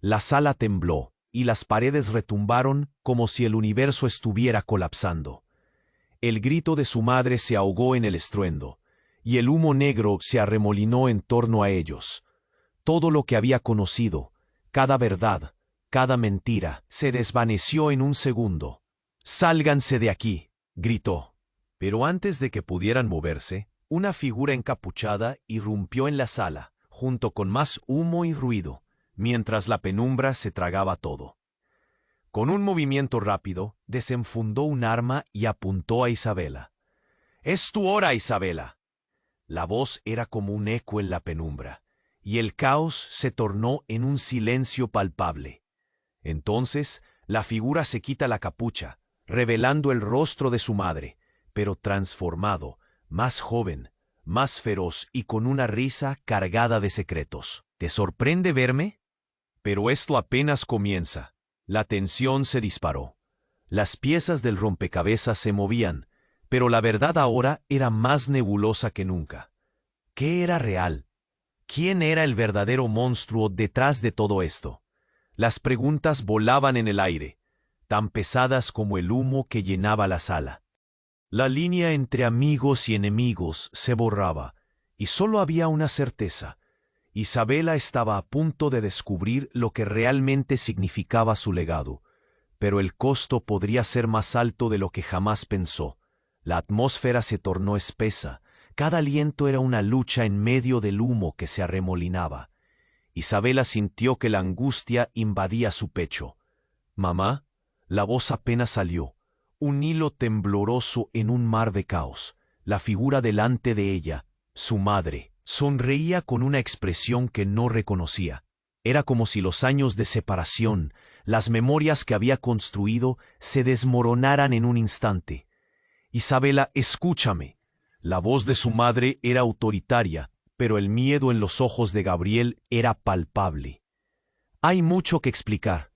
Speaker 1: La sala tembló, y las paredes retumbaron como si el universo estuviera colapsando. El grito de su madre se ahogó en el estruendo, y el humo negro se arremolinó en torno a ellos. Todo lo que había conocido, cada verdad, cada mentira, se desvaneció en un segundo. «¡Sálganse de aquí!», gritó. Pero antes de que pudieran moverse, una figura encapuchada irrumpió en la sala, junto con más humo y ruido, mientras la penumbra se tragaba todo. Con un movimiento rápido, desenfundó un arma y apuntó a Isabela. «¡Es tu hora, Isabela!». La voz era como un eco en la penumbra, y el caos se tornó en un silencio palpable. Entonces, la figura se quita la capucha, revelando el rostro de su madre, pero transformado, más joven, más feroz y con una risa cargada de secretos. «¿Te sorprende verme?». Pero esto apenas comienza. La tensión se disparó. Las piezas del rompecabezas se movían, pero la verdad ahora era más nebulosa que nunca. ¿Qué era real? ¿Quién era el verdadero monstruo detrás de todo esto? Las preguntas volaban en el aire, tan pesadas como el humo que llenaba la sala. La línea entre amigos y enemigos se borraba, y solo había una certeza. Isabela estaba a punto de descubrir lo que realmente significaba su legado, pero el costo podría ser más alto de lo que jamás pensó. La atmósfera se tornó espesa, cada aliento era una lucha en medio del humo que se arremolinaba. Isabela sintió que la angustia invadía su pecho. «Mamá», la voz apenas salió, un hilo tembloroso en un mar de caos. La figura delante de ella, su madre, sonreía con una expresión que no reconocía. Era como si los años de separación, las memorias que había construido, se desmoronaran en un instante. «Isabela, escúchame». La voz de su madre era autoritaria, pero el miedo en los ojos de Gabriel era palpable. «Hay mucho que explicar».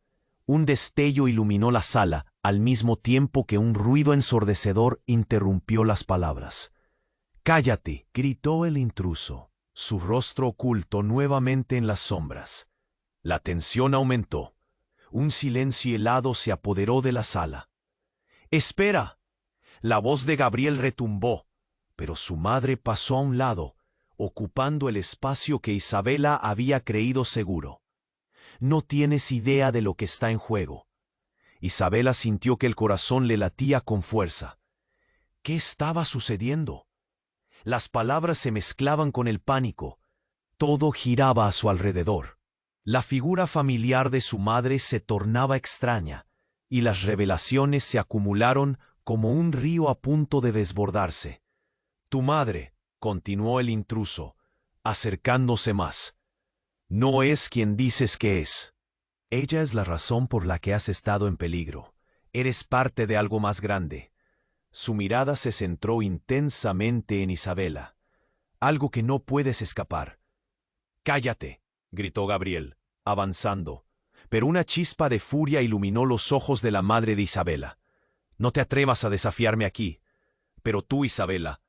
Speaker 1: Un destello iluminó la sala, al mismo tiempo que un ruido ensordecedor interrumpió las palabras. «¡Cállate!», gritó el intruso, su rostro oculto nuevamente en las sombras. La tensión aumentó. Un silencio helado se apoderó de la sala. «¡Espera!». La voz de Gabriel retumbó, pero su madre pasó a un lado, ocupando el espacio que Isabela había creído seguro. «No tienes idea de lo que está en juego». Isabela sintió que el corazón le latía con fuerza. ¿Qué estaba sucediendo? Las palabras se mezclaban con el pánico. Todo giraba a su alrededor. La figura familiar de su madre se tornaba extraña, y las revelaciones se acumularon como un río a punto de desbordarse. «Tu madre», continuó el intruso, acercándose más, «no es quien dices que es. Ella es la razón por la que has estado en peligro. Eres parte de algo más grande». Su mirada se centró intensamente en Isabela. «Algo que no puedes escapar». «¡Cállate!», gritó Gabriel, avanzando, pero una chispa de furia iluminó los ojos de la madre de Isabela. «No te atrevas a desafiarme aquí. Pero tú, Isabela,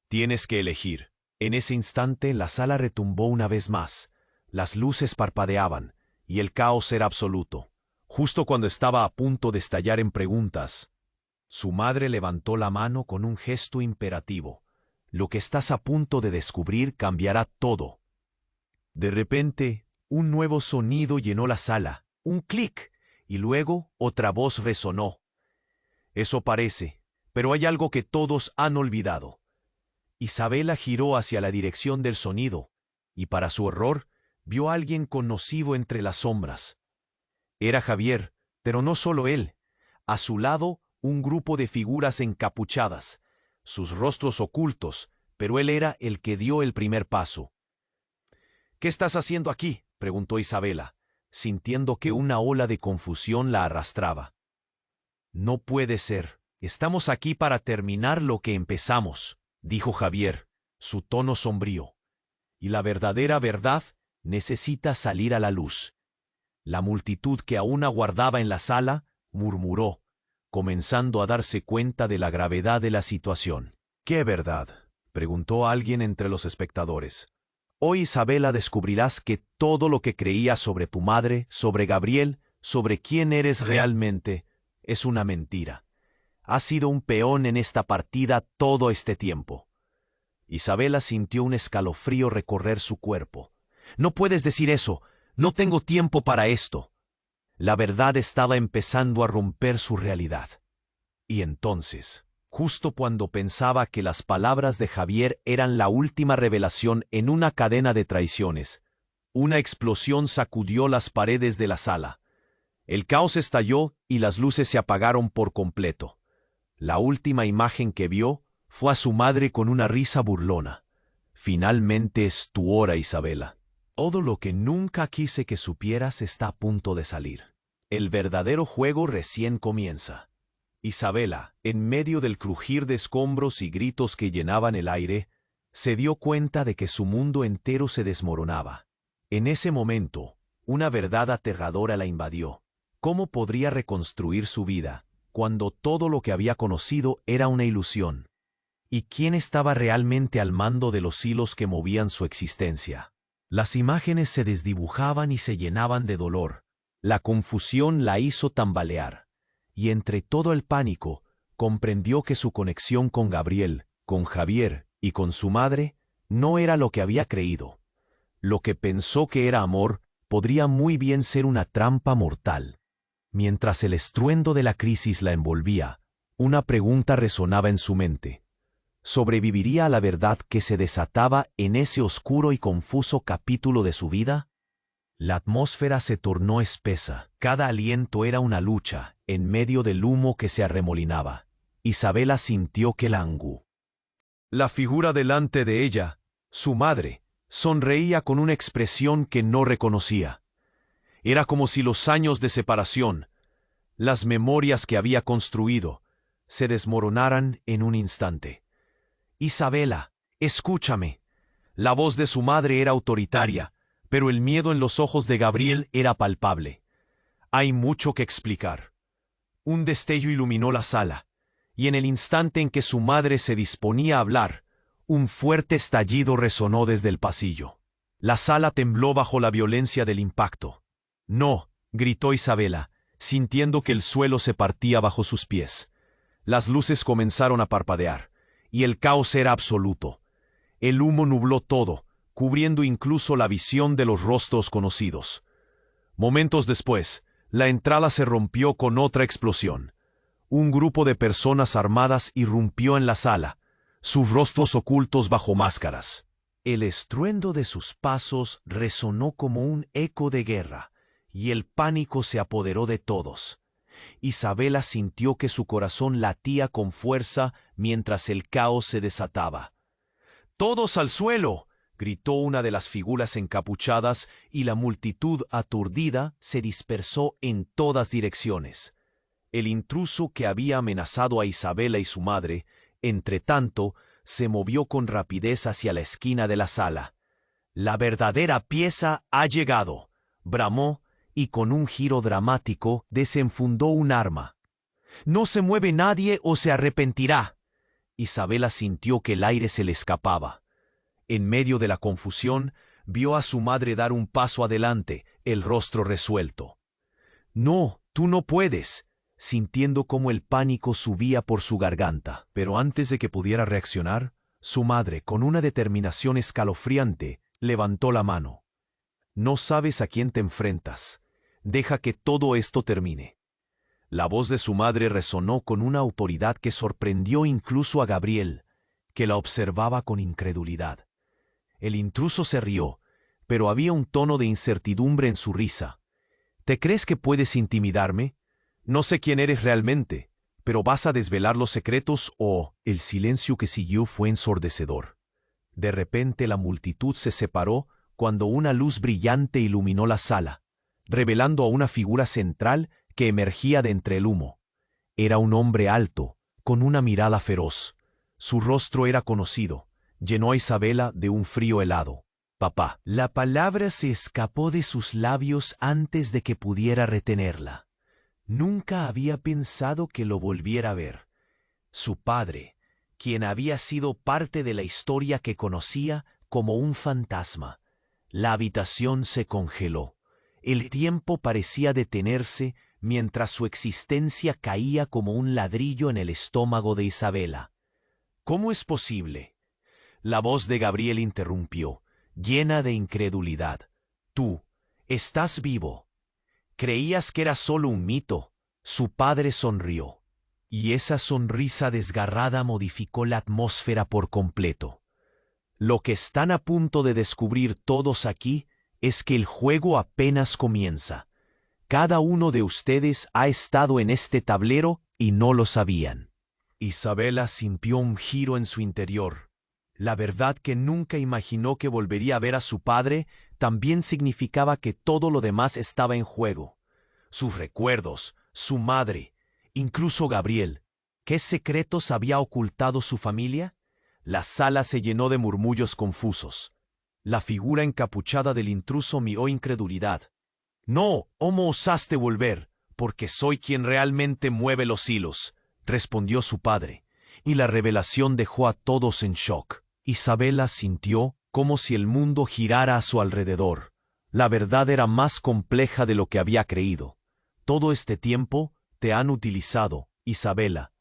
Speaker 1: tienes que elegir.
Speaker 2: En ese instante la sala retumbó una vez más, las luces parpadeaban, y el caos era absoluto. Justo cuando estaba a punto de estallar en preguntas, su madre levantó la mano con un gesto imperativo. Lo que estás a punto de descubrir cambiará todo. De repente, un nuevo sonido llenó la sala, un clic, y luego otra voz resonó. Eso parece, pero hay algo que todos han olvidado. Isabela giró hacia la dirección del sonido, y para su horror, vio a alguien conocido entre las sombras. Era Javier, pero no solo él. A su lado, un grupo de figuras encapuchadas, sus rostros ocultos, pero él era el que dio el primer paso. «¿Qué estás haciendo aquí?», preguntó Isabela, sintiendo que una ola de confusión la arrastraba. «No puede ser. Estamos aquí para terminar lo que empezamos», dijo Javier, su tono sombrío. «Y la verdadera verdad necesita salir a la luz». La multitud que aún aguardaba en la sala murmuró, comenzando a darse cuenta de la gravedad de la situación. «¿Qué verdad?», preguntó alguien entre los espectadores. «Hoy, Isabela, descubrirás que todo lo que creías sobre tu madre, sobre Gabriel, sobre quién eres realmente, es una mentira. Has sido un peón en esta partida todo este tiempo». Isabela sintió un escalofrío recorrer su cuerpo. «No puedes decir eso. No tengo tiempo para esto». La verdad estaba empezando a romper su realidad. Y entonces, justo cuando pensaba que las palabras de Javier eran la última revelación en una cadena de traiciones, una explosión sacudió las paredes de la sala. El caos estalló y las luces se apagaron por completo. La última imagen que vio fue a su madre con una risa burlona. «Finalmente es tu hora, Isabela. Todo lo que nunca quise que supieras está a punto de salir. El verdadero juego recién comienza». Isabela, en medio del crujir de escombros y gritos que llenaban el aire, se dio cuenta de que su mundo entero se desmoronaba. En ese momento, una verdad aterradora la invadió. ¿Cómo podría reconstruir su vida cuando todo lo que había conocido era una ilusión? ¿Y quién estaba realmente al mando de los hilos que movían su existencia? Las imágenes se desdibujaban y se llenaban de dolor. La confusión la hizo tambalear. Y entre todo el pánico, comprendió que su conexión con Gabriel, con Javier y con su madre no era lo que había creído. Lo que pensó que era amor podría muy bien ser una trampa mortal. Mientras el estruendo de la crisis la envolvía, una pregunta resonaba en su mente. ¿Sobreviviría a la verdad que se desataba en ese oscuro y confuso capítulo de su vida? La atmósfera se tornó espesa. Cada aliento era una lucha, en medio del humo que se arremolinaba. Isabela sintió que la angú. La figura delante de ella, su madre, sonreía con una expresión que no reconocía. Era como si los años de separación, las memorias que había construido, se desmoronaran en un instante. «Isabela, escúchame». La voz de su madre era autoritaria, pero el miedo en los ojos de Gabriel era palpable. «Hay mucho que explicar». Un destello iluminó la sala, y en el instante en que su madre se disponía a hablar, un fuerte estallido resonó desde el pasillo. La sala tembló bajo la violencia del impacto. «No», gritó Isabela, sintiendo que el suelo se partía bajo sus pies. Las luces comenzaron a parpadear, y el caos era absoluto. El humo nubló todo, cubriendo incluso la visión de los rostros conocidos. Momentos después, la entrada se rompió con otra explosión. Un grupo de personas armadas irrumpió en la sala, sus rostros ocultos bajo máscaras. El estruendo de sus pasos resonó como un eco de guerra, y el pánico se apoderó de todos. Isabela sintió que su corazón latía con fuerza mientras el caos se desataba. «¡Todos al suelo!», gritó una de las figuras encapuchadas, y la multitud aturdida se dispersó en todas direcciones. El intruso que había amenazado a Isabela y su madre, entretanto, se movió con rapidez hacia la esquina de la sala. «La verdadera pieza ha llegado», bramó, y con un giro dramático desenfundó un arma. «No se mueve nadie o se arrepentirá». Isabela sintió que el aire se le escapaba. En medio de la confusión, vio a su madre dar un paso adelante, el rostro resuelto.
Speaker 1: «No, tú no puedes», sintiendo cómo el pánico subía por su garganta.
Speaker 2: Pero antes de que pudiera reaccionar, su madre, con una determinación escalofriante, levantó la mano. «No sabes a quién te enfrentas. Deja que todo esto termine». La voz de su madre resonó con una autoridad que sorprendió incluso a Gabriel, que la observaba con incredulidad. El intruso se rió, pero había un tono de incertidumbre en su risa. «¿Te crees que puedes intimidarme? No sé quién eres realmente, pero ¿vas a desvelar los secretos o...?» El silencio que siguió fue ensordecedor. De repente la multitud se separó cuando una luz brillante iluminó la sala, revelando a una figura central que emergía de entre el humo. Era un hombre alto, con una mirada feroz. Su rostro era conocido. Llenó a Isabela de un frío helado. «Papá».
Speaker 1: La palabra se escapó de sus labios antes de que pudiera retenerla. Nunca había pensado que lo volviera a ver. Su padre, quien había sido parte de la historia que conocía como un fantasma. La habitación se congeló. El tiempo parecía detenerse mientras su existencia caía como un ladrillo en el estómago de Isabela. «¿Cómo es posible?». La voz de Gabriel interrumpió, llena de incredulidad. «Tú, estás vivo. Creías que era solo un mito». Su padre sonrió, y esa sonrisa desgarrada modificó la atmósfera por completo. «Lo que están a punto de descubrir todos aquí es que el juego apenas comienza. Cada uno de ustedes ha estado en este tablero y no lo sabían». Isabela sintió un giro en su interior. La verdad que nunca imaginó que volvería a ver a su padre también significaba que todo lo demás estaba en juego. Sus recuerdos, su madre, incluso Gabriel. ¿Qué secretos había ocultado su familia? La sala se llenó de murmullos confusos. La figura encapuchada del intruso miró incredulidad. «No, ¿cómo osaste volver? Porque soy quien realmente mueve los hilos», respondió su padre, y la revelación dejó a todos en shock. Isabela sintió como si el mundo girara a su alrededor. La verdad era más compleja de lo que había creído. «Todo este tiempo te han utilizado, Isabela.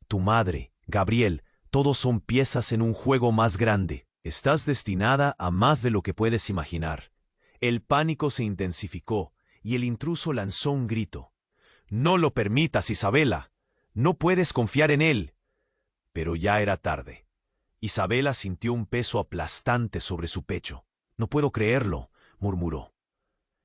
Speaker 1: Tu madre, Gabriel, todos son piezas en un juego más grande. Estás destinada a más de lo que puedes imaginar». El pánico se intensificó y el intruso lanzó un grito. «No lo permitas, Isabela. No puedes confiar en él». Pero ya era tarde. Isabela sintió un peso aplastante sobre su pecho. «No puedo creerlo», murmuró.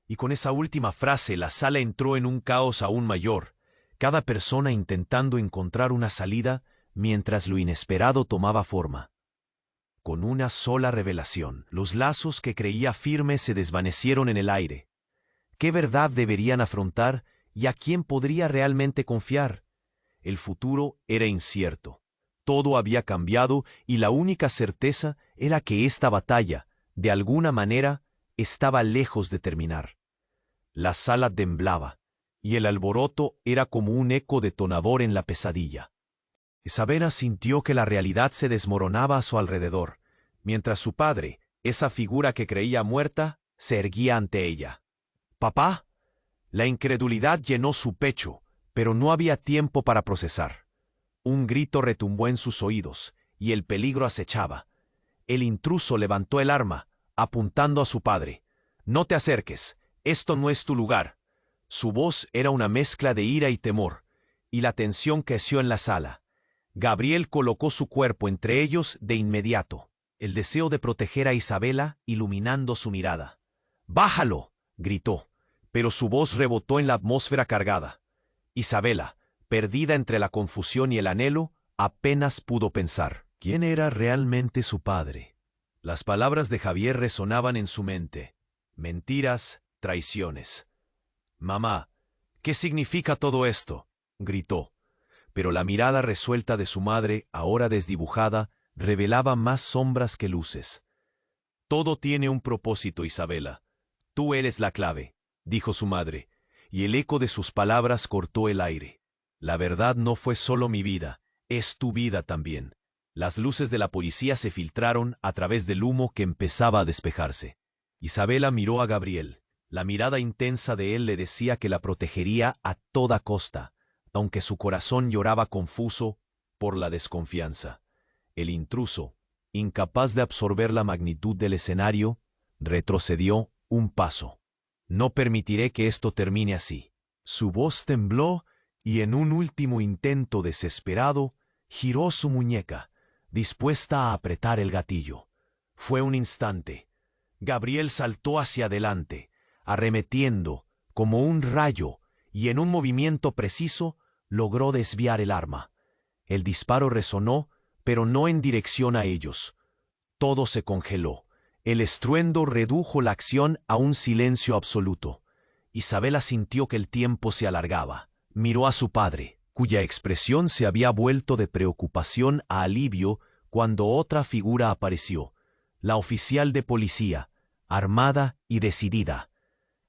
Speaker 1: Y con esa última frase la sala entró en un caos aún mayor, cada persona intentando encontrar una salida mientras lo inesperado tomaba forma. Con una sola revelación, los lazos que creía firmes se desvanecieron en el aire. ¿Qué verdad deberían afrontar y a quién podría realmente confiar? El futuro era incierto. Todo había cambiado y la única certeza era que esta batalla, de alguna manera, estaba lejos de terminar. La sala temblaba, y el alboroto era como un eco detonador en la pesadilla. Isabela sintió que la realidad se desmoronaba a su alrededor, mientras su padre, esa figura que creía muerta, se erguía ante ella. «Papá». La incredulidad llenó su pecho, pero no había tiempo para procesar. Un grito retumbó en sus oídos, y el peligro acechaba. El intruso levantó el arma, apuntando a su padre. «No te acerques, esto no es tu lugar». Su voz era una mezcla de ira y temor, y la tensión creció en la sala. Gabriel colocó su cuerpo entre ellos de inmediato, el deseo de proteger a Isabela iluminando su mirada. «¡Bájalo!», gritó, pero su voz rebotó en la atmósfera cargada. Isabela, perdida entre la confusión y el anhelo, apenas pudo pensar. ¿Quién era realmente su padre? Las palabras de Javier resonaban en su mente. Mentiras, traiciones. «Mamá, ¿qué significa todo esto?», gritó. Pero la mirada resuelta de su madre, ahora desdibujada, revelaba más sombras que luces. «Todo tiene un propósito, Isabela. Tú eres la clave», dijo su madre, y el eco de sus palabras cortó el aire. «La verdad no fue solo mi vida, es tu vida también.
Speaker 2: Las luces de la policía se filtraron a través del humo que empezaba a despejarse. Isabela miró a Gabriel. La mirada intensa de él le decía que la protegería a toda costa, aunque su corazón lloraba confuso por la desconfianza. El intruso, incapaz de absorber la magnitud del escenario, retrocedió un paso. No permitiré que esto termine así. Su voz tembló y en un último intento desesperado, giró su muñeca, dispuesta a apretar el gatillo. Fue un instante. Gabriel saltó hacia adelante, arremetiendo como un rayo, y en un movimiento preciso logró desviar el arma. El disparo resonó, pero no en dirección a ellos. Todo se congeló. El estruendo redujo la acción a un silencio absoluto. Isabela sintió que el tiempo se alargaba. Miró a su padre, cuya expresión se había vuelto de preocupación a alivio cuando otra figura apareció, la oficial de policía, armada y decidida.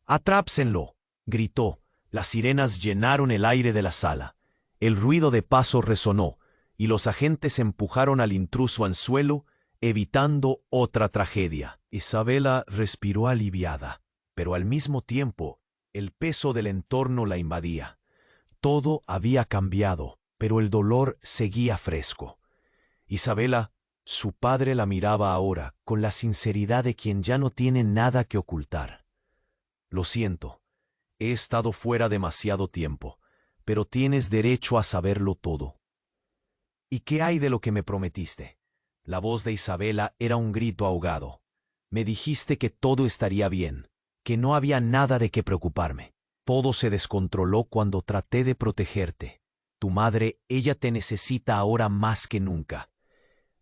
Speaker 2: «¡Atrápsenlo!», gritó. Las sirenas llenaron el aire de la sala. El ruido de pasos resonó, y los agentes empujaron al intruso al suelo, evitando otra tragedia. Isabela respiró aliviada, pero al mismo tiempo, el peso del entorno la invadía. Todo había cambiado, pero el dolor seguía fresco. Isabela, su padre la miraba ahora con la sinceridad de quien ya no tiene nada que ocultar. «Lo siento, he estado fuera demasiado tiempo, pero tienes derecho a saberlo todo». «¿Y qué hay de lo que me prometiste?». La voz de Isabela era un grito ahogado. «Me dijiste que todo estaría bien, que no había nada de qué preocuparme. Todo se descontroló cuando traté de protegerte. Tu madre, ella te necesita ahora más que nunca».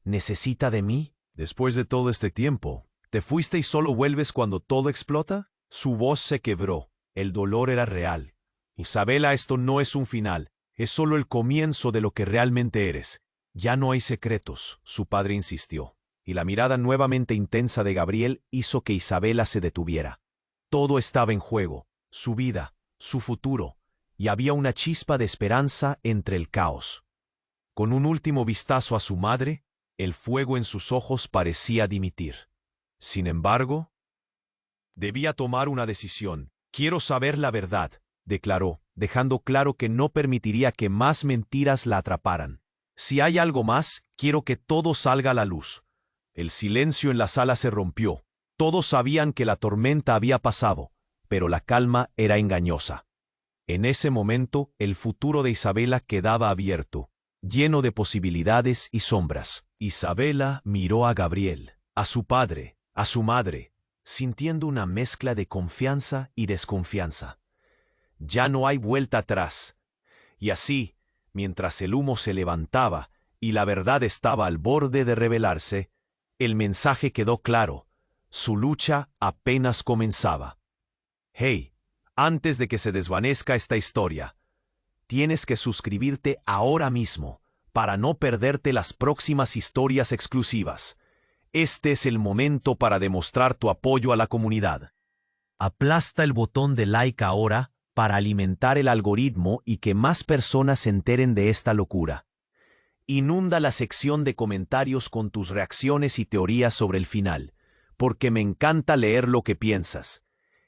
Speaker 2: «¿Necesita de mí?». «Después de todo este tiempo, ¿te fuiste y solo vuelves cuando todo explota?». Su voz se quebró. El dolor era real. «Isabela, esto no es un final. Es solo el comienzo de lo que realmente eres». «Ya no hay secretos», su padre insistió, y la mirada nuevamente intensa de Gabriel hizo que Isabela se detuviera. Todo estaba en juego, su vida, su futuro, y había una chispa de esperanza entre el caos. Con un último vistazo a su madre, el fuego en sus ojos parecía dimitir. Sin embargo, debía tomar una decisión. «Quiero saber la verdad», declaró, dejando claro que no permitiría que más mentiras la atraparan. «Si hay algo más, quiero que todo salga a la luz». El silencio en la sala se rompió. Todos sabían que la tormenta había pasado, pero la calma era engañosa. En ese momento, el futuro de Isabela quedaba abierto, lleno de posibilidades y sombras. Isabela miró a Gabriel, a su padre, a su madre, sintiendo una mezcla de confianza y desconfianza. Ya no hay vuelta atrás. Y así, mientras el humo se levantaba y la verdad estaba al borde de revelarse, el mensaje quedó claro. Su lucha apenas comenzaba. «Hey, antes de que se desvanezca esta historia, tienes que suscribirte ahora mismo para no perderte las próximas historias exclusivas. Este es el momento para demostrar tu apoyo a la comunidad». Aplasta el botón de like ahora para alimentar el algoritmo y que más personas se enteren de esta locura. Inunda la sección de comentarios con tus reacciones y teorías sobre el final, porque me encanta leer lo que piensas.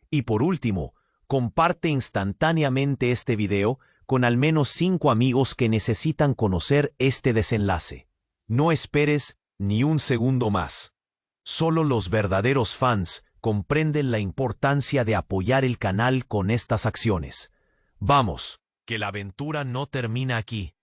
Speaker 2: Y por último, comparte instantáneamente este video con al menos 5 amigos que necesitan conocer este desenlace. No esperes ni un segundo más. Solo los verdaderos fans comprenden la importancia de apoyar el canal con estas acciones. Vamos, que la aventura no termina aquí.